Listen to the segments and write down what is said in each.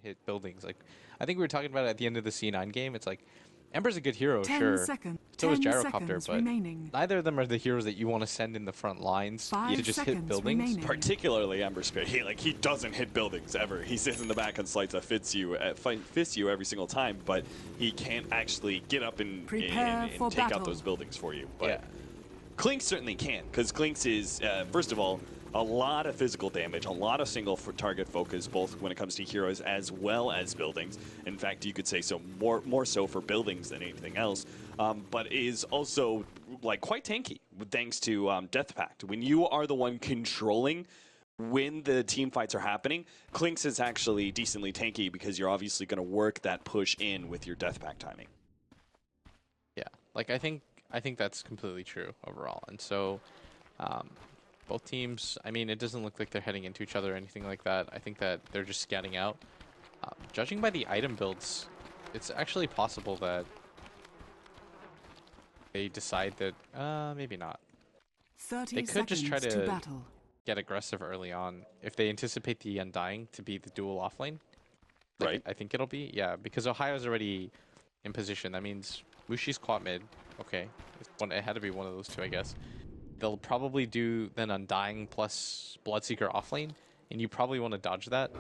hit buildings. Like, I think we were talking about it at the end of the C9 game. It's like, Ember's a good hero, 10 sure. seconds. So is 10 Gyrocopter, seconds but remaining. neither of them are the heroes that you want to send in the front lines 5 to just hit seconds buildings. remaining. Particularly Ember Spirit. He doesn't hit buildings ever. He sits in the back and slides a fists you every single time, but he can't actually get up and take out those buildings for you. But Yeah. Clinks certainly can, because Clinks is, first of all, a lot of physical damage, a lot of single target focus, both when it comes to heroes as well as buildings. In fact, you could say so more so for buildings than anything else. But is also like quite tanky thanks to Death Pact. When you are the one controlling when the team fights are happening, Clinks is actually decently tanky because you're obviously going to work that push in with your Death Pact timing. Yeah, like I think that's completely true overall. And so both teams, I mean, it doesn't look like they're heading into each other or anything like that. I think that they're just scanning out. Judging by the item builds, it's actually possible that they decide that maybe not. 30 They could just try seconds to battle. get aggressive early on if they anticipate the Undying to be the dual offlane. Like, Right. I think it'll be, yeah, because Ohio's already in position. That means Mushi's caught mid. Okay, it had to be one of those two, I guess. They'll probably do then Undying plus Bloodseeker offlane, and you probably want to dodge that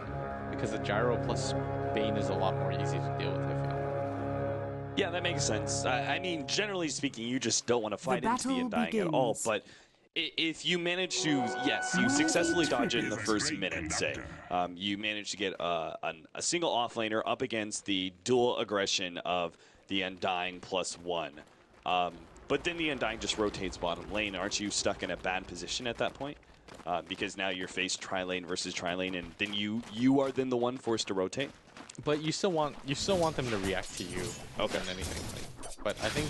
because the Gyro plus Bane is a lot more easy to deal with, I feel. Yeah, that makes sense. I mean, generally speaking, you just don't want to fight into the Undying at all, but if you manage to, yes, you successfully dodge it in the first minute, say. You manage to get a single offlaner up against the dual aggression of the Undying +1. But then the Undying just rotates bottom lane. Aren't you stuck in a bad position at that point? Because now you're faced tri-lane versus tri-lane, and then you are then the one forced to rotate. But you still want them to react to you more than anything. Like, but I think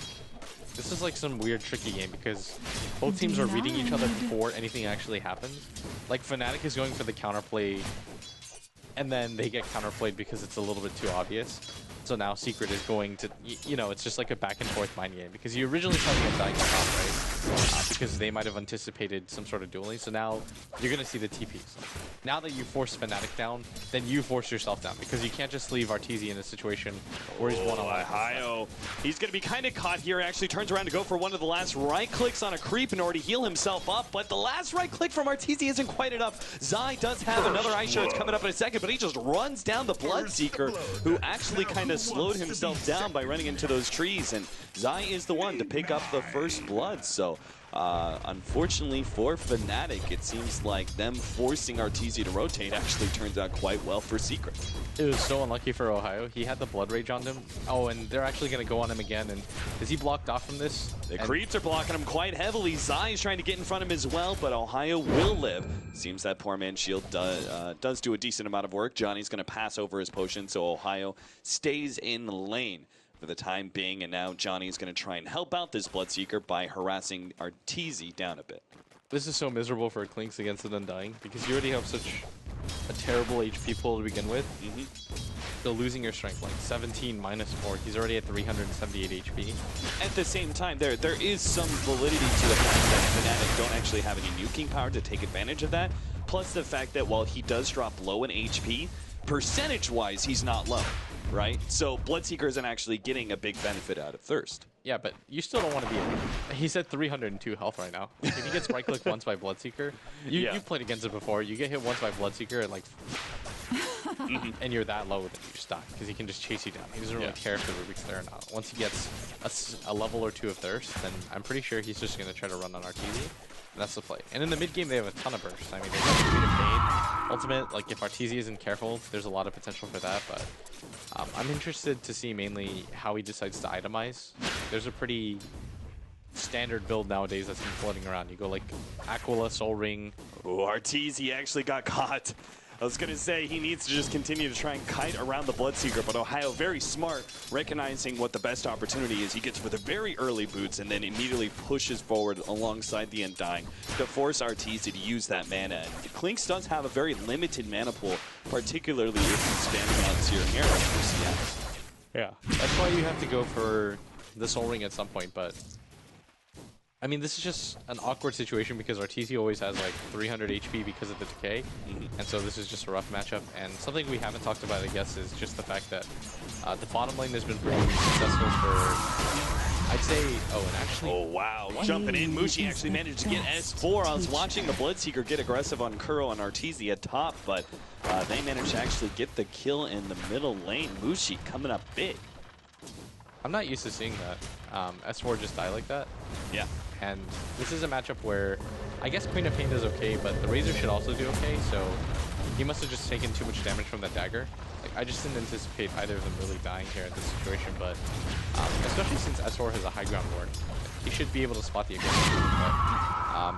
this is like some weird tricky game because both teams are reading each other before anything actually happens. Like Fnatic is going for the counterplay, and then they get counterplayed because it's a little bit too obvious. So now Secret is going to, you know, it's just like a back and forth mind game because you originally thought you had Dying top, right? Because they might have anticipated some sort of dueling. So now you're going to see the TPs. Now that you force Fnatic down, then you force yourself down because you can't just leave Arteezy in a situation where he's one-on-one. Ohio. He's going to be kind of caught here. Actually turns around to go for one of the last right clicks on a creep in order to heal himself up. But the last right click from Arteezy isn't quite enough. Zai does have another ice shard coming up in a second, but he just runs down the Bloodseeker, who actually kind of slowed himself down by running into those trees, and Zai is the one to pick up the first blood. So unfortunately for Fnatic, it seems like them forcing Arteezy to rotate actually turns out quite well for Secret. It was so unlucky for Ohio. He had the Blood Rage on him. Oh, and they're actually going to go on him again. And is he blocked off from this? The creeps are blocking him quite heavily. Zai is trying to get in front of him as well, but Ohio will live. Seems that poor man's shield does do a decent amount of work. Johnny's going to pass over his potion, so Ohio stays in the lane for the time being, and now Johnny's going to try and help out this Bloodseeker by harassing Arteezy down a bit. This is so miserable for Clinks against an Undying because you already have such a terrible HP pool to begin with. So losing your strength, like 17 -4, he's already at 378 HP. At the same time, there is some validity to the fact that Fnatic don't actually have any nuking power to take advantage of that. Plus the fact that while he does drop low in HP, percentage-wise, he's not low, right? So Bloodseeker isn't actually getting a big benefit out of Thirst. Yeah, but you still don't want to be... He's at 302 health right now. If he gets right-clicked once by Bloodseeker, you've played against it before. You get hit once by Bloodseeker and like... and you're that low that you're stuck because he can just chase you down. He doesn't really care if the Rubik's there or not. Once he gets a level or two of Thirst, then I'm pretty sure he's just going to try to run on Arteezy. And that's the play. And in the mid game, they have a ton of bursts. I mean, they got Speed of Pain. Ultimate, like if Arteezy isn't careful, there's a lot of potential for that. But I'm interested to see mainly how he decides to itemize. There's a pretty standard build nowadays that's been floating around. You go like Aquila, Soul Ring. Oh, Arteezy actually got caught. I was going to say he needs to just continue to try and kite around the Bloodseeker, but Ohio very smart, recognizing what the best opportunity is. He gets for the very early boots and then immediately pushes forward alongside the Undying to force Arteezy to use that mana. And Clinks does have a very limited mana pool, particularly if he's spamming out Searing Arrows for CS. Yeah, that's why you have to go for the Soul Ring at some point, but I mean, this is just an awkward situation because Arteezy always has like 300 HP because of the decay, and so this is just a rough matchup. And something we haven't talked about, I guess, is just the fact that the bottom lane has been pretty successful for, I'd say, and actually... Oh, wow. Jumping in, Mushi actually managed to get S4. I was watching the Bloodseeker get aggressive on Kuro and Arteezy at top, but they managed to actually get the kill in the middle lane. Mushi coming up big. I'm not used to seeing that. S4 just die like that. Yeah. And this is a matchup where I guess Queen of Pain does okay, but the Razor should also do okay, so he must have just taken too much damage from that dagger. Like, I just didn't anticipate either of them really dying here in this situation, but especially since S4 has a high ground ward, he should be able to spot the aggression. But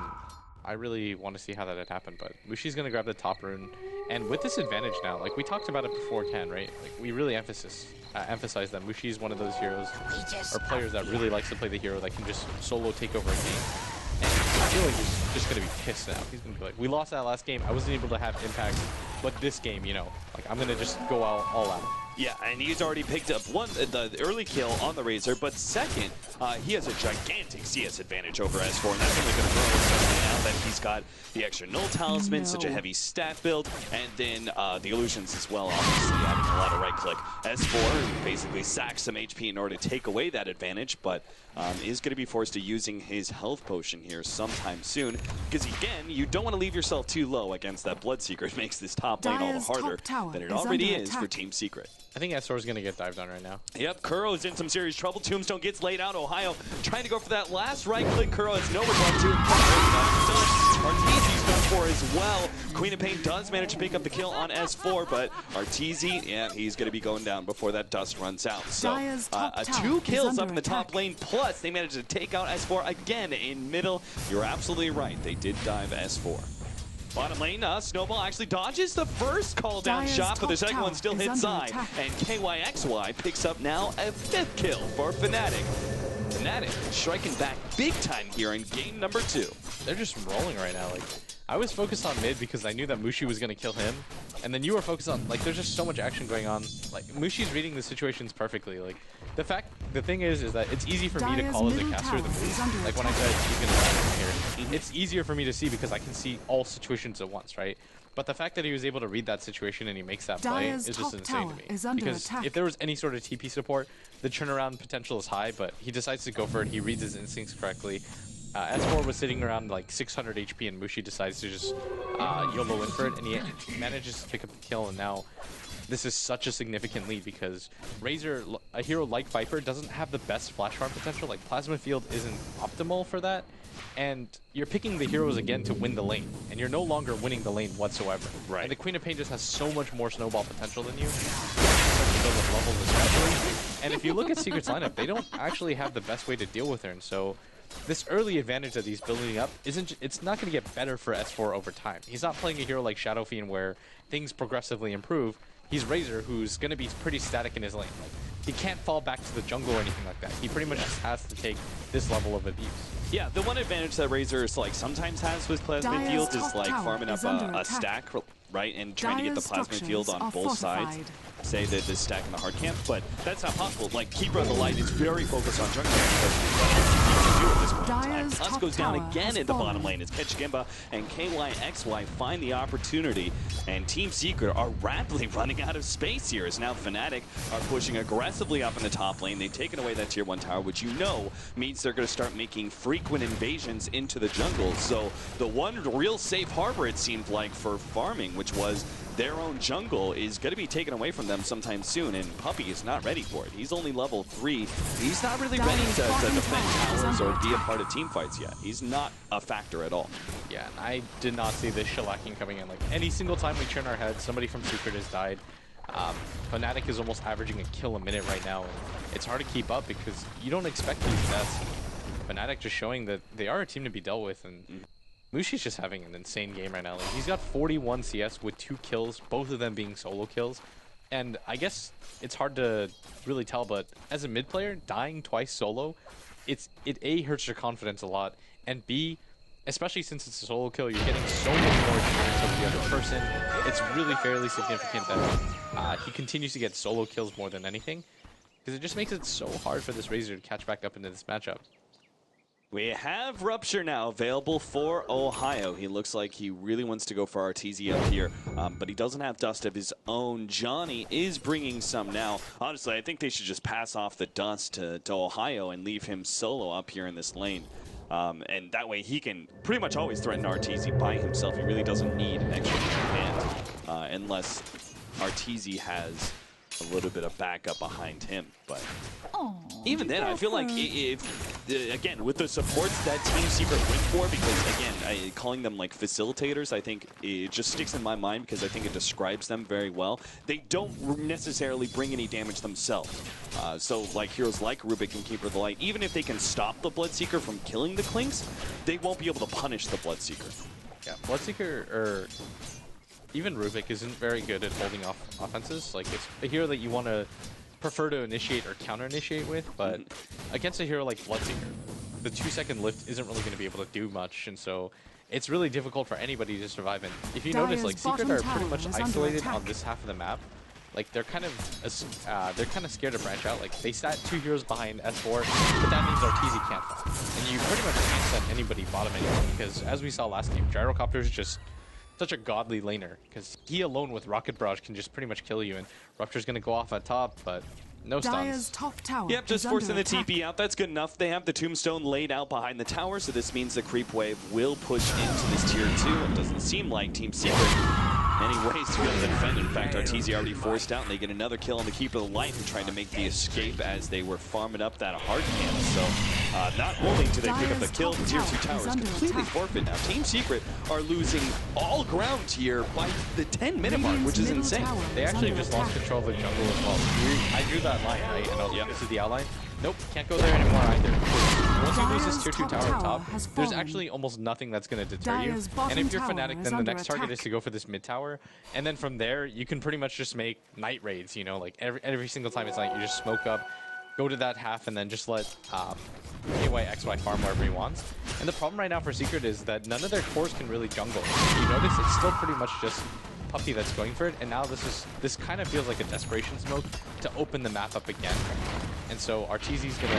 I really want to see how that had happened, but Mushi's going to grab the top rune, and with this advantage now, like we talked about it before, Ken, right? Like, we really emphasize that Mushi is one of those heroes or players that really likes to play the hero that can just solo take over a game. And I feel like he's just going to be pissed now. He's going to be like, we lost that last game. I wasn't able to have impact, but this game, you know, like I'm going to just go out all out. Yeah, and he's already picked up the early kill on the Razor, but second, he has a gigantic CS advantage over S4, and that's only going to grow, especially now that he's got the extra Null Talisman, such a heavy stat build, and then the Illusions as well, obviously having a lot of right-click. S4 basically sacks some HP in order to take away that advantage, but is going to be forced to using his health potion here sometime soon, because again, you don't want to leave yourself too low against that Bloodseeker. It makes this top lane all the harder than it already is for Team Secret. I think S4 is going to get dived on right now. Yep, Kuro's in some serious trouble. Tombstone gets laid out. Ohio trying to go for that last right click. Kuro has nowhere left to. Arteezy's done for as well. Queen of Pain does manage to pick up the kill on S4, but Arteezy, yeah, he's going to be going down before that dust runs out. So 2 kills up in the top lane, plus they managed to take out S4 again in middle. You're absolutely right. They did dive S4. Bottom lane, Snowball actually dodges the first call down shot, but the second one still hits side. And KYXY picks up now a 5th kill for Fnatic. Fnatic striking back big time here in game number 2. They're just rolling right now. Like, I was focused on mid because I knew that Mushi was going to kill him. And then you were focused on, like, there's just so much action going on. Like, Mushi's reading the situations perfectly. Like, the thing is that it's easy for me to call as a caster the move. Like, when I said he's going to die here, it's easier for me to see because I can see all situations at once, right? But the fact that he was able to read that situation and he makes that play is just insane to me. Because if there was any sort of TP support, the turnaround potential is high, but he decides to go for it. He reads his instincts correctly. S4 was sitting around like 600 HP and Mushi decides to just YOLO in for it, and he manages to pick up the kill, and now this is such a significant lead because Razor, a hero like Viper, doesn't have the best flash farm potential. Like, Plasma Field isn't optimal for that, and you're picking the heroes again to win the lane, and you're no longer winning the lane whatsoever. Right. And the Queen of Pain just has so much more snowball potential than you. Levels especially. And if you look at Secret's lineup, they don't actually have the best way to deal with her, and so this early advantage that he's building up it's not going to get better for S4 over time. He's not playing a hero like Shadow Fiend where things progressively improve. He's Razor, who's going to be pretty static in his lane. Like, he can't fall back to the jungle or anything like that. He pretty much just has to take this level of abuse. Yeah, the one advantage that Razor sometimes has with Plasma Field is like farming up a stack, right, and trying to get the Plasma Field on both sides. Say that this stack in the hard camp, but that's not possible. Like, Keeper of the Light is very focused on jungle because what else can he do at this point in time? Tusk goes down again in the bottom lane as Ketchgimba and KYXY find the opportunity, and Team Secret are rapidly running out of space here as now Fnatic are pushing aggressively up in the top lane. They've taken away that tier 1 tower, which you know means they're going to start making frequent invasions into the jungle. So the one real safe harbor, it seemed like, for farming, which was their own jungle, is going to be taken away from them sometime soon, and Puppey is not ready for it. He's only level 3. He's not really ready to defend towers or be a part of team fights yet. He's not a factor at all. Yeah, and I did not see this shellacking coming in. Like, any single time we turn our head, somebody from Secret has died. Fnatic is almost averaging a kill a minute right now, and it's hard to keep up because you don't expect these deaths. Fnatic just showing that they are a team to be dealt with, and Mushi's just having an insane game right now. Like, he's got 41 CS with 2 kills, both of them being solo kills. And I guess it's hard to really tell, but as a mid player, dying twice solo, it A, hurts your confidence a lot, and B, especially since it's a solo kill, you're getting so much more experience over the other person. It's really fairly significant that he continues to get solo kills more than anything, because it just makes it so hard for this Razor to catch back up into this matchup. We have Rupture now available for Ohio. He looks like he really wants to go for Arteezy up here, but he doesn't have dust of his own. Johnny is bringing some now. Honestly, I think they should just pass off the dust to Ohio and leave him solo up here in this lane. And that way he can pretty much always threaten Arteezy by himself. He really doesn't need an extra hand unless Arteezy has a little bit of backup behind him. But even then, I feel like if again, with the supports that Team Secret went for, because again, calling them like facilitators, I think it just sticks in my mind because I think it describes them very well. They don't necessarily bring any damage themselves. So like heroes like Rubik and Keeper of the Light, even if they can stop the Bloodseeker from killing the Clinks, they won't be able to punish the Bloodseeker. Yeah, Bloodseeker, or even Rubik, isn't very good at holding off offenses. Like, it's a hero that you want to prefer to initiate or counter-initiate with, but against a hero like Bloodseeker, the 2-second lift isn't really going to be able to do much, and so it's really difficult for anybody to survive. And if you notice, like, Secret are pretty much isolated on this half of the map. Like, they're kind of scared to branch out. Like, they sat 2 heroes behind S4, but that means Arteezy can't fight. And you pretty much can't send anybody bottom anymore, because as we saw last game, Gyrocopter is just such a godly laner, because he alone with Rocket Barrage can just pretty much kill you, and Rupture's going to go off at top, but no stuns. Top tower yep, just forcing the TP out. That's good enough. They have the Tombstone laid out behind the tower, so this means the creep wave will push into this tier 2. It doesn't seem like Team Secret any ways to be able to defend. In fact, Arteezy already forced out, and they get another kill on the Keeper of the Light, who trying to make the escape as they were farming up that hard camp. So not only do they pick up the kill, the tier 2 tower is completely forfeit now. Team Secret are losing all ground here by the 10-minute mark, which is insane. They actually just lost control of the jungle as well. I drew that line, right? And I was like, this is the outline. Nope, can't go there anymore either. Once you lose this tier 2 tower on top, there's actually almost nothing that's going to deter you. And if you're Fnatic, then the next target is to go for this mid tower. And then from there, you can pretty much just make night raids, you know, like every single time it's like you just smoke up, go to that half, and then just let AYXY farm wherever he wants. And the problem right now for Secret is that none of their cores can really jungle. If you notice, it's still pretty much just Puppy that's going for it, and now this kind of feels like a desperation smoke to open the map up again. And so Arteezy's gonna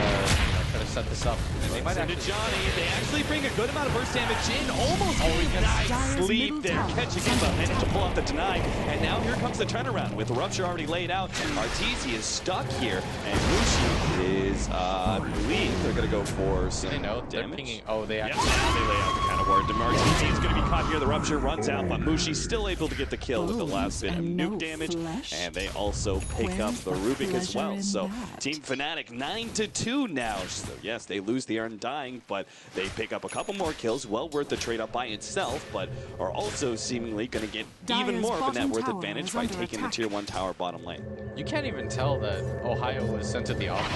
try to set this up. And they might actually Johnny. They actually bring a good amount of burst damage in. Almost nice sleep there, catching him, but managed to pull off the deny. And now here comes the turnaround with Rupture already laid out. Arteezy is stuck here, and Mushi is, I believe they're gonna go for some damage. Pinging. Oh, they actually. Now they lay out the counter ward. Arteezy is gonna be caught here. The Rupture runs out, but Mushi's still able to get the kill with the last bit of nuke damage, and they also pick up the Rubik as well. So Team Fnatic 9-2 now. So yes, they lose the Undying, but they pick up a couple more kills. Well worth the trade up by itself, but are also seemingly going to get even more of a net worth advantage by taking the tier 1 tower bottom lane. You can't even tell that Ohio was sent to the off.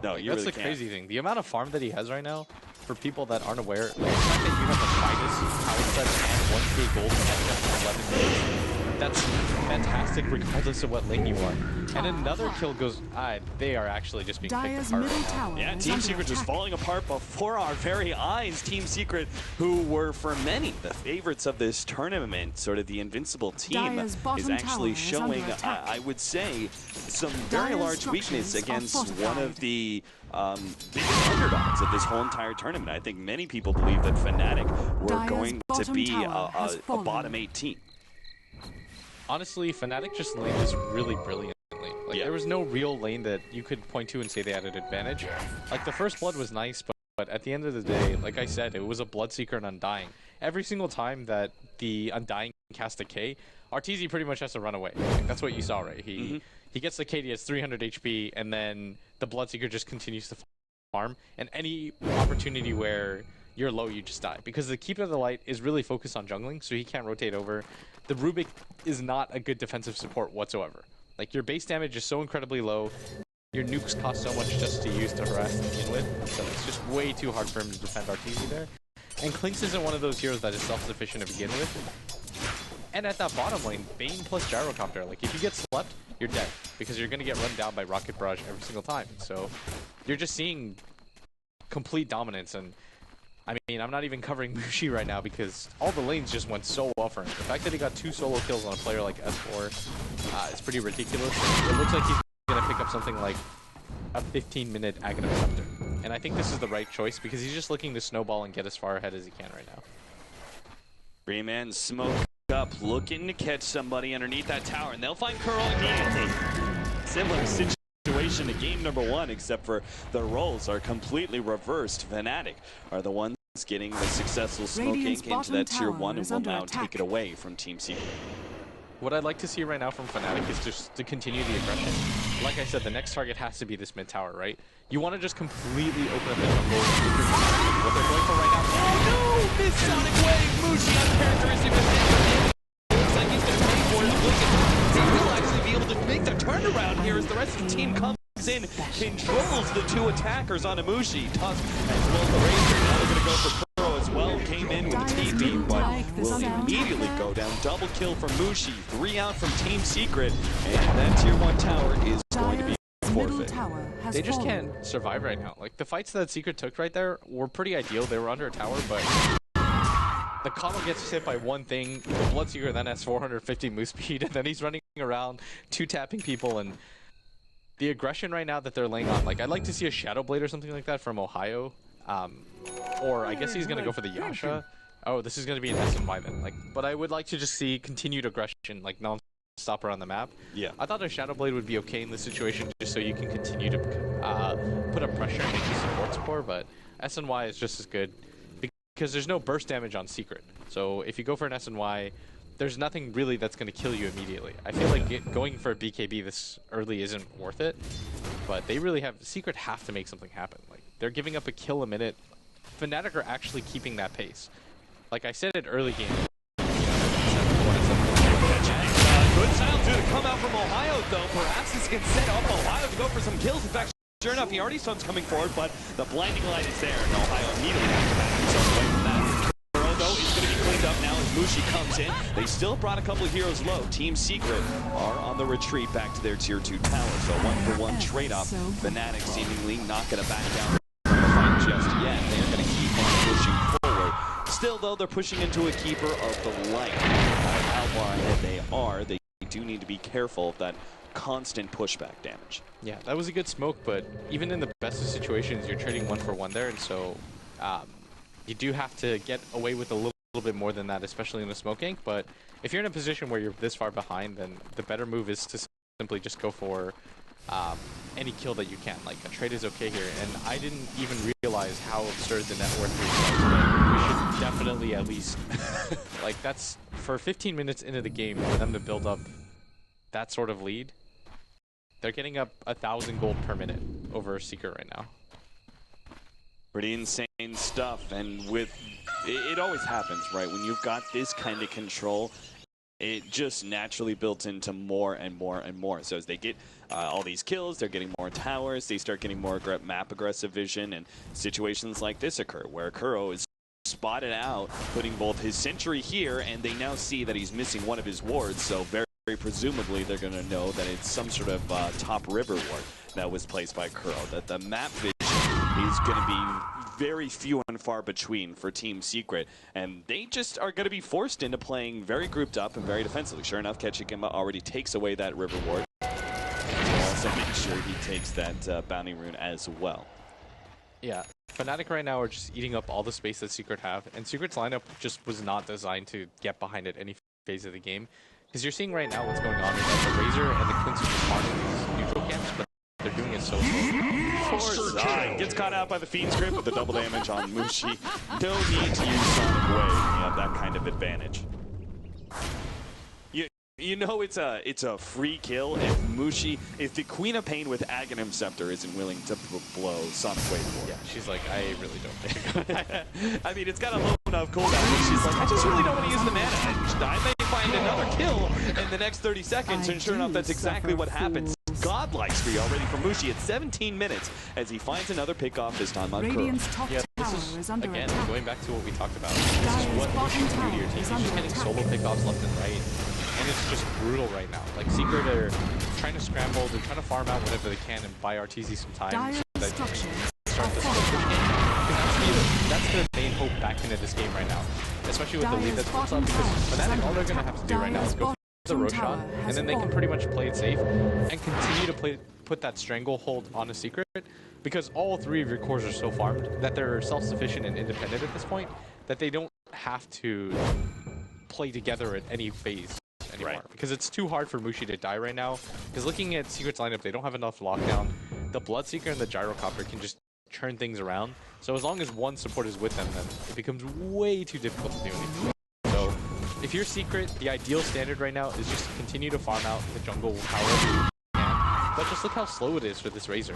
No, you really can't. That's the crazy thing. The amount of farm that he has right now, for people that aren't aware, like the fact that you have the finest power set and 1k gold matchup in 11 days, that's fantastic regardless of what lane you are. And another kill goes, they are actually just being picked apart right now. Yeah, Team Secret just falling apart before our very eyes. Team Secret, who were for many the favorites of this tournament, sort of the invincible team, is actually showing, I would say, some very large weakness against one of the biggest underdogs of this whole entire tournament. I think many people believe that Fnatic were going to be a bottom 8 team. Honestly, Fnatic just laid this really brilliantly. Like, there was no real lane that you could point to and say they had an advantage. Like, the first blood was nice, but at the end of the day, like I said, it was a Bloodseeker and Undying. Every single time that the Undying cast a K, Arteezy pretty much has to run away. Like, that's what you saw, right? He gets the KD, it's 300 HP, and then the Bloodseeker just continues to farm. And any opportunity where you're low, you just die. Because the Keeper of the Light is really focused on jungling, so he can't rotate over. The Rubik is not a good defensive support whatsoever. Like, your base damage is so incredibly low, your nukes cost so much just to use to harass and begin with, so it's just way too hard for him to defend Arteezy there. And Clinks isn't one of those heroes that is self-sufficient to begin with. And at that bottom lane, Bane plus Gyrocopter, like, if you get slept, you're dead, because you're going to get run down by Rocket Barrage every single time. So you're just seeing complete dominance. And I mean, I'm not even covering Mushi right now because all the lanes just went so well for him. The fact that he got 2 solo kills on a player like S4 is pretty ridiculous. It looks like he's going to pick up something like a 15-minute Aghanim Scepter. And I think this is the right choice because he's just looking to snowball and get as far ahead as he can right now. Three-man smoke up, looking to catch somebody underneath that tower, and they'll find Curl immediately. Similar situation to game number 1, except for the roles are completely reversed. Fnatic are the ones getting the successful smoking into that tier 1 and will now take it away from Team Secret. What I'd like to see right now from Fnatic is just to continue the aggression. Like I said, the next target has to be this mid tower, right? You want to just completely open up the jungle. What they're going for right now. Oh no! Miss Sonic Wave! Mushi uncharacteristic mistake. Looks like he's going to pay for it. He will actually be able to make the turnaround here as the rest of the team comes in, controls the 2 attackers on Mushi. Tusk as well as the Razor. Now they're going to go for Kuro as well. Came in with a TP, but will immediately go down. Double kill from Mushi. 3 out from Team Secret. And that tier 1 tower is going to be forfeit. They just can't survive right now. Like, the fights that Secret took right there were pretty ideal. They were under a tower, but the combo gets hit by one thing. The Bloodseeker then has 450 move speed, and then he's running around, 2-tapping people, and the aggression right now that they're laying on. Like, I'd like to see a Shadow Blade or something like that from Ohio. Or I guess he's going to go for the Yasha. Oh, this is going to be an SNY then. Like, but I would like to just see continued aggression, like non-stop around the map. Yeah. I thought a Shadow Blade would be okay in this situation just so you can continue to put up pressure and make the support, but SNY is just as good because there's no burst damage on Secret. So if you go for an SNY, there's nothing really that's going to kill you immediately. I feel like going for a BKB this early isn't worth it, but they really have, Secret have to make something happen. Like, they're giving up a kill a minute. Fnatic are actually keeping that pace. Like I said at early game. Good sound to come out from Ohio, though. Perhaps this can set up Ohio to go for some kills. In fact, sure enough, he already starts coming forward, but the blinding light is there, and Ohio immediately has to back himself away from that. Kuro, though, is going to be cleaned up now as Mushi comes in. They still brought a couple of heroes low. Team Secret are on the retreat back to their tier 2 tower, so 1-for-1 trade-off. Fnatic seemingly not going to back down from the fight just yet. They're going to keep on pushing forward. Still, though, they're pushing into a keeper of the light. How far ahead they are, they do need to be careful of that constant pushback damage. Yeah, that was a good smoke, but even in the best of situations, you're trading 1-for-1 there, and so you do have to get away with a little bit more than that, especially in a smoke gank. But if you're in a position where you're this far behind, then the better move is to simply just go for any kill that you can. Like, a trade is okay here, and I didn't even realize how absurd the net worth is. We should definitely at least, like, that's for 15 minutes into the game for them to build up that sort of lead. They're getting up 1,000 gold per minute over Secret right now. Pretty insane stuff, and with it always happens, right? When you've got this kind of control, it just naturally built into more and more and more. So as they get all these kills, they're getting more towers, they start getting more map aggressive vision, and situations like this occur where Kuro is spotted out, putting both his sentry here, and they now see that he's missing one of his wards, so very presumably they're going to know that it's some sort of top river ward that was placed by Kuro. That the map vision is going to be very few and far between for Team Secret, and they just are going to be forced into playing very grouped up and very defensively. Sure enough, Ketchikimba already takes away that river ward. Also make sure he takes that bounty rune as well. Yeah, Fnatic right now are just eating up all the space that Secret have, and Secret's lineup just was not designed to get behind at any phase of the game. Because you're seeing right now what's going on is that the Razor and the Quincy are farming these neutral camps, but they're doing it so slow. Gets caught out by the Fiend's Grip with the double damage on Mushi. No need to use Sonic Wave. You have that kind of advantage. You know it's a free kill if the Queen of Pain with Aghanim Scepter isn't willing to blow Sonic Wave for it. Yeah, she's like, I really don't think. I mean, it's got a low enough cooldown, but she's like, I just really don't want to use the mana. I may find another kill in the next 30 seconds, and sure enough, that's exactly what happens. Godlike spree already from Mushi at 17 minutes as he finds another pickoff, this time on Kuro. Yeah, this is, again, going back to what we talked about. This is what Mushi can do to your team. He's just getting solo pickoffs left and right. And it's just brutal right now. Like, Secret are trying to scramble, they're trying to farm out whatever they can and buy RTZ some time so that they can start the slow push game. That's the main hope back into this game right now. Especially with the lead that's built up, because Fnatic, all they're going to have to do right now is go for the Roshan, and then they can pretty much play it safe and continue to put that stranglehold on a Secret because all 3 of your cores are so farmed that they're self-sufficient and independent at this point that they don't have to play together at any phase anymore. Right. Because it's too hard for Mushi to die right now. Because looking at Secret's lineup, they don't have enough lockdown. The Bloodseeker and the Gyrocopter can just churn things around. So as long as one support is with them, then it becomes way too difficult to do anything. So if you're Secret, the ideal standard right now is just to continue to farm out the jungle however you can. But just look how slow it is for this Razor.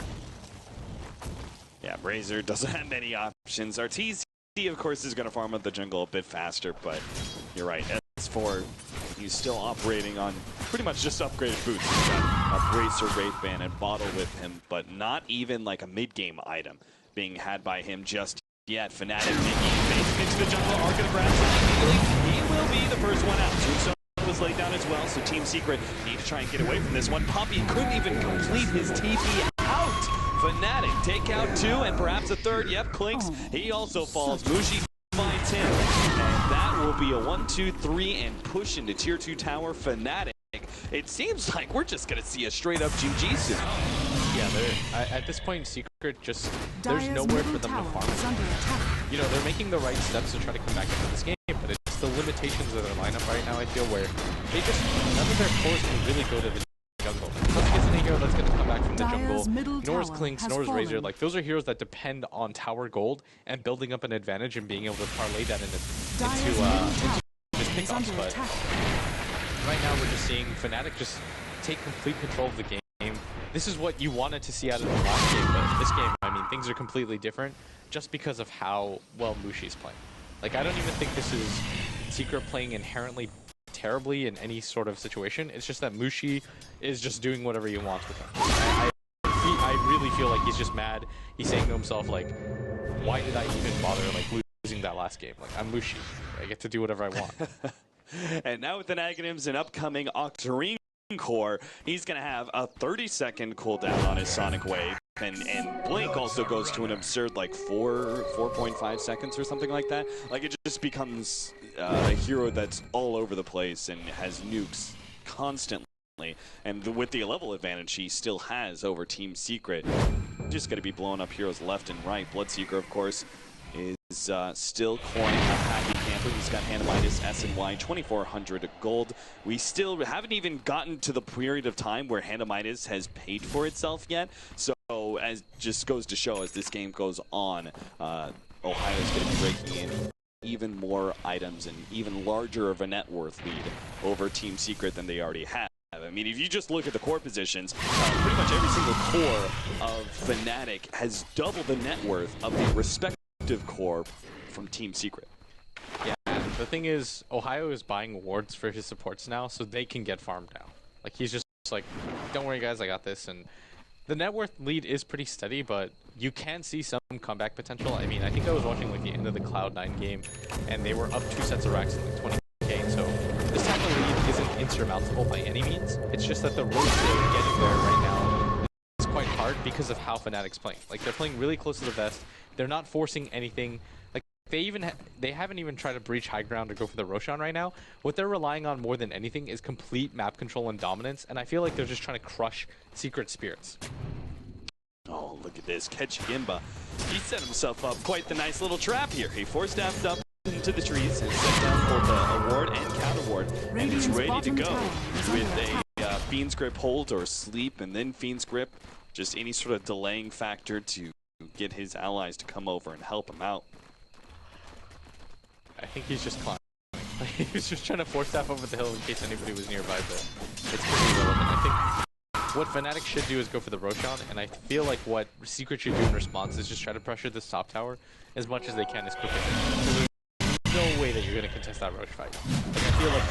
Yeah, Razor doesn't have many options. RTZ, of course, is going to farm up the jungle a bit faster, but you're right. S4, he's still operating on pretty much just upgraded boots. He's got a Bracer, Wraith Band, and Bottle with him, but not even like a mid-game item being had by him just yet. Fnatic making basic into the jungle, are going to grab something immediately. He will be the first one out. Tombstone was laid down as well, so Team Secret need to try and get away from this one. Puppey couldn't even complete his TP out. Fnatic take out 2 and perhaps a 3rd. Yep, Clinks. He also falls. Mushi finds him. And that will be a 1, 2, 3 and push into tier 2 tower. Fnatic. It seems like we're just going to see a straight up GG soon. Yeah, at this point, Secret just, there's nowhere for them to farm. You know, they're making the right steps to try to come back into this game, but it's the limitations of their lineup right now, I feel, where they just, none of their cores can really go to the jungle. Plus isn't a hero that's going to come back from the jungle, nor is Clinks, nor is Razor. Like, those are heroes that depend on tower gold and building up an advantage and being able to parlay that into just pickoffs. But right now we're just seeing Fnatic just take complete control of the game. This is what you wanted to see out of the last game, but this game, I mean, things are completely different just because of how well Mushi's playing. Like, I don't even think this is Secret playing inherently terribly in any sort of situation. It's just that Mushi is just doing whatever he wants with him. I really feel like he's just mad. He's saying to himself, like, why did I even bother, like, losing that last game? Like, I'm Mushi. I get to do whatever I want. And now with the negatives and upcoming Octarine core, he's going to have a 30-second cooldown on his Sonic Wave. And Blink also goes to an absurd, like, 4.5 seconds or something like that. Like, it just becomes a hero that's all over the place and has nukes constantly. And with the level advantage he still has over Team Secret, just going to be blowing up heroes left and right. Bloodseeker, of course, is still coring a happy camper. He's got Hanamitis, S and Y, 2,400 gold. We still haven't even gotten to the period of time where Hanamitis has paid for itself yet. So as just goes to show, as this game goes on, Ohio's going to be breaking in even more items and even larger of a net worth lead over Team Secret than they already have. I mean, if you just look at the core positions, pretty much every single core of Fnatic has double the net worth of the respective core from Team Secret. Yeah, the thing is, Ohio is buying wards for his supports now, so they can get farmed now. Like, he's just like, don't worry guys, I got this. And the net worth lead is pretty steady, but you can see some comeback potential. I mean, I think I was watching like the end of the Cloud9 game, and they were up 2 sets of racks in like 20k, so this type of lead isn't insurmountable by any means. It's just that the road to getting there right now is quite hard because of how Fnatic's playing. Like, they're playing really close to the vest. They're not forcing anything. Like, they haven't even tried to breach high ground or go for the Roshan right now. What they're relying on more than anything is complete map control and dominance, and I feel like they're just trying to crush Secret Spirits. Oh, look at this. Catch Gimba. He set himself up quite the nice little trap here. He force-staffed up into the trees and set down both the award and counter ward, and is ready to go with a Fiend's Grip hold or sleep, and then Fiend's Grip, just any sort of delaying factor to get his allies to come over and help him out. I think he's just climbing. He was just trying to force staff over the hill in case anybody was nearby, but it's pretty irrelevant. I think what Fnatic should do is go for the Roshan, and I feel like what Secret should do in response is just try to pressure this top tower as much as they can as quick as they can. There's no way that you're going to contest that Rosh fight. Like, I feel like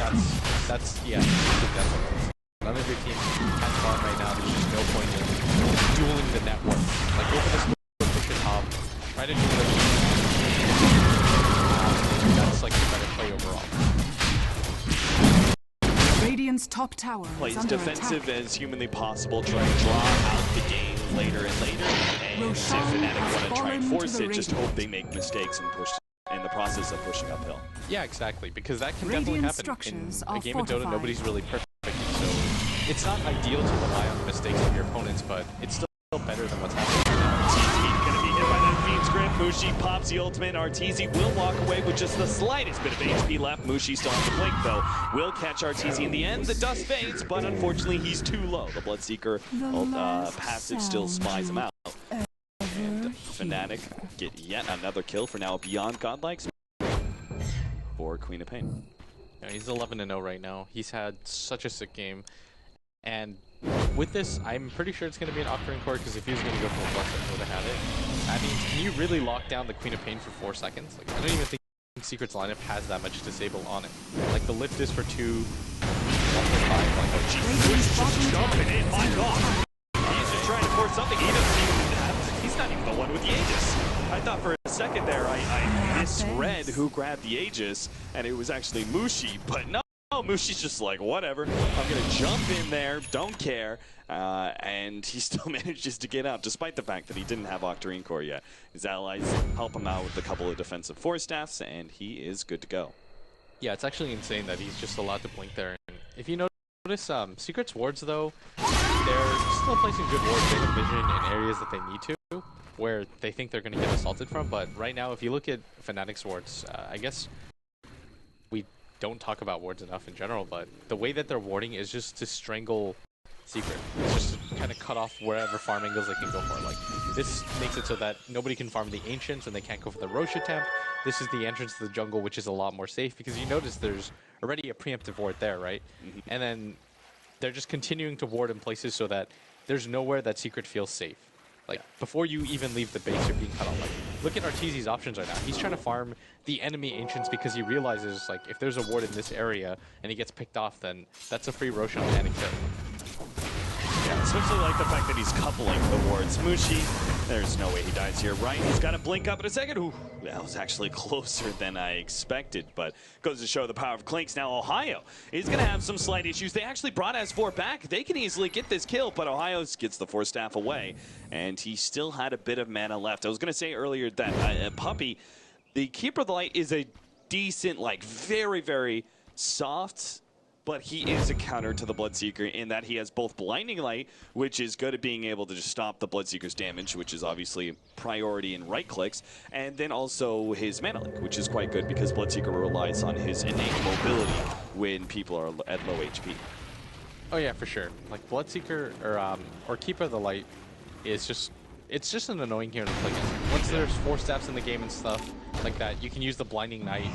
that's yeah, I think that's what it is. None of your team has farm right now. There's just no point in dueling the network. Like, go for this push your top, try to do the that's like the better play overall. Radiant's top tower plays defensive as humanly possible, trying to draw out the game later and later. And if Fnatic want to try and force it, just hope they make mistakes and push in the process of pushing uphill. Yeah, exactly, because that can definitely happen. In a game of Dota, nobody's really perfect, so it's not ideal to rely on the mistakes of your opponents, but it's still better than what's happening right now. Mushi pops the ultimate. Arteezy will walk away with just the slightest bit of HP left. Mushi still on the blink, though. Will catch Arteezy in the end. The dust fades, but unfortunately, he's too low. The Bloodseeker passive still spies him out. And Fnatic get yet another kill for now beyond Godlikes for Queen of Pain. Yeah, he's 11-0 right now. He's had such a sick game. And with this, I'm pretty sure it's going to be an Octarine core, because if he was going to go for a plus, I would have had it. I mean, can you really lock down the Queen of Pain for 4 seconds? Like, I don't even think Secret's lineup has that much disable on it. Like, the lift is for 2, 1 for 5. Like, oh, Jesus, just jumping in, my God. He's just trying to force something. He doesn't even have, he's not even the one with the Aegis. I thought for a second there, I misread who grabbed the Aegis, and it was actually Mushi, but no. Mushi's just like, whatever, I'm going to jump in there, don't care, and he still manages to get out, despite the fact that he didn't have Octarine core yet. His allies help him out with a couple of defensive force staffs, and he is good to go. Yeah, it's actually insane that he's just allowed to blink there. And if you notice, Secret's wards, though, they're still placing good wards. They have vision in areas that they need to, where they think they're going to get assaulted from, but right now, if you look at Fnatic's wards, I guess we don't talk about wards enough in general, but the way that they're warding is just to strangle Secret. It's just to kind of cut off wherever farm angles they can go for. Like, this makes it so that nobody can farm the Ancients and they can't go for the Roche attempt. This is the entrance to the jungle, which is a lot more safe, because you notice there's already a preemptive ward there, right? And then they're just continuing to ward in places so that there's nowhere that Secret feels safe. Like, before you even leave the base, you're being cut off. Like, look at Arteezy's options right now. He's trying to farm the enemy Ancients because he realizes, like, if there's a ward in this area and he gets picked off, then that's a free Roshan and a kill. Yeah, especially like the fact that he's coupling the wards. Mushi, there's no way he dies here, right? He's got to blink up in a second. Ooh, that was actually closer than I expected, but goes to show the power of Clinks. Now Ohio is going to have some slight issues. They actually brought S4 back. They can easily get this kill, but Ohio gets the force staff away, and he still had a bit of mana left. I was going to say earlier that Puppey, the Keeper of the Light, is a decent, like, very, very soft, but he is a counter to the Bloodseeker in that he has both Blinding Light, which is good at being able to just stop the Bloodseeker's damage, which is obviously priority in right clicks, and then also his Mana Link, which is quite good because Bloodseeker relies on his innate mobility when people are at low HP. Oh yeah, for sure. Like, Bloodseeker or Keeper of the Light is just, it's just an annoying hero to play against. Once there's 4 staffs in the game and stuff like that, you can use the Blinding Light.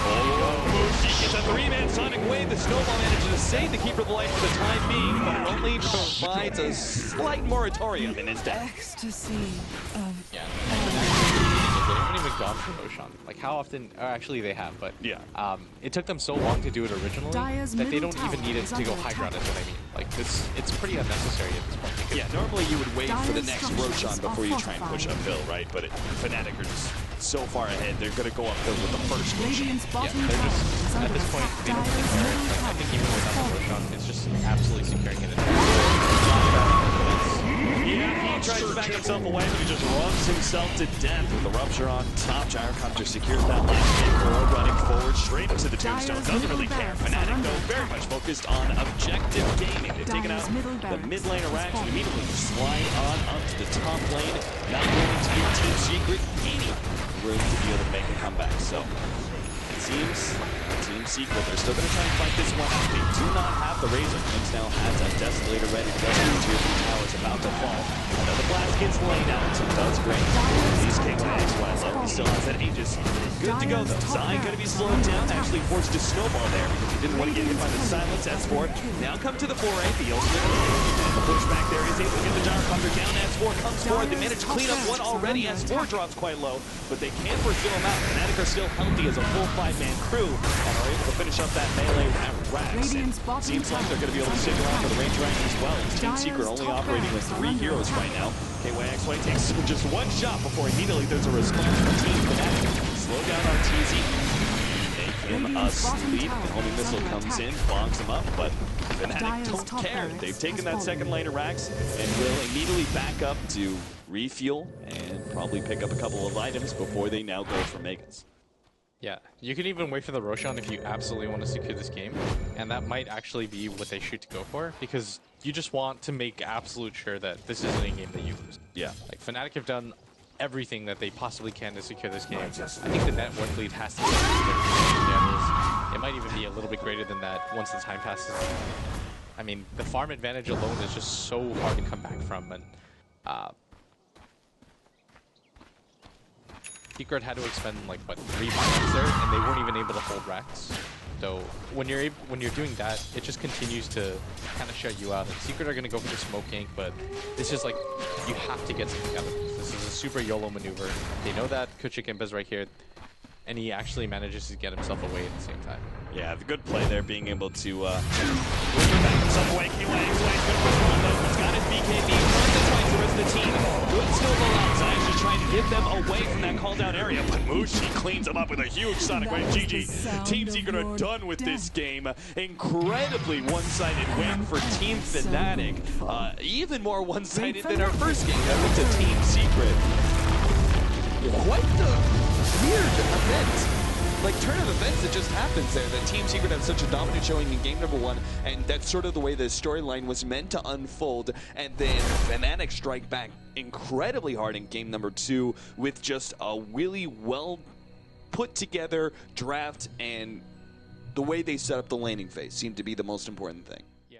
Mushi gets a 3-man Sonic Wave. The Snowball manages to save the Keeper of the Light for the time being, but it only provides a slight moratorium in his death. Ecstasy of Yeah. They haven't even gone for Roshan. Like, how often? Actually, they have, but yeah. It took them so long to do it originally that they don't even need it to go high ground, is what I mean. Like, it's pretty unnecessary at this point. Yeah, normally you would wait for the next Roshan before you try and push uphill, right? But Fnatic are just so far ahead, they're going to go uphill with the first Roshan. Yeah, they're just, at this point, they don't really care. I think even without the Roshan, it's just absolutely securing it. Yeah, he tries to back himself away, but he just rubs himself to death with the rupture on top. Gyrocopter secures that last game. Girl running forward straight into the tombstone. Doesn't really care. Fnatic, though, very much focused on objective gaming. They've taken out the mid lane of Rax and immediately slide on up to the top lane. Not willing to give Team Secret any room to be able to make a comeback. So it seems Team Secret, they're still going to try and fight this one out. They do not have the Razor. Kings now has a Desolator ready to go. Tier 3 towers about to fall. Another blast gets laid out. Does great. These Kings and X-Wise low. He still has that Aegis. Good to go, though. Zai going to be slowed down. Actually forced to snowball there because he didn't want to get hit by the silence. S4 now come to the foray. The ultimate. And the pushback there is able to get the Gyrocopter down. S4 comes forward. They managed to clean up one already. S4 drops quite low, but they can't pursue him out. Fnatic are still healthy as a full 5-man crew and are able to finish up that melee Rax. Seems like they're going to be able to stick around for the range rank as well. Team Secret only operating with 3 heroes right now. KYXY takes just one shot before immediately there's a response from Team Fnatic. Slow down Arteezy. Make him asleep. The homing missile comes in, bongs him up, but Fnatic don't care. They've taken that second lane of Rax and will immediately back up to refuel and probably pick up a couple of items before they now go for Megas. Yeah, you can even wait for the Roshan if you absolutely want to secure this game, and that might actually be what they shoot to go for, because you just want to make absolute sure that this isn't a game that you lose. Yeah. Like, Fnatic have done everything that they possibly can to secure this game. I think the net worth lead has to be it might even be a little bit greater than that once the time passes. I mean, the farm advantage alone is just so hard to come back from, and Secret had to expend like what 3 buybacks there, and they weren't even able to hold Rex. So when you're doing that, it just continues to kind of shut you out. And Secret are going to go for the smoke gank, but this is like, you have to get something out of this. This is a super YOLO maneuver. They know that Kuchik Imp is right here, and he actually manages to get himself away at the same time. Yeah, the good play there, being able to back himself away. K1's good control though. He's got his BKB, trying to try towards the team. Good skill ball outside, just trying to get them away from that called out area. But Mushi cleans him up with a huge Sonic Wave. GG. Team Secret are done with this game. Incredibly one-sided win for Team Fnatic. Even more one-sided than our first game. That went to Team Secret. Quite the weird event. Like, turn of events that just happens there. That Team Secret had such a dominant showing in game number 1, and that's sort of the way the storyline was meant to unfold. And then Fnatic strike back incredibly hard in game number 2 with just a really well put together draft, and the way they set up the laning phase seemed to be the most important thing.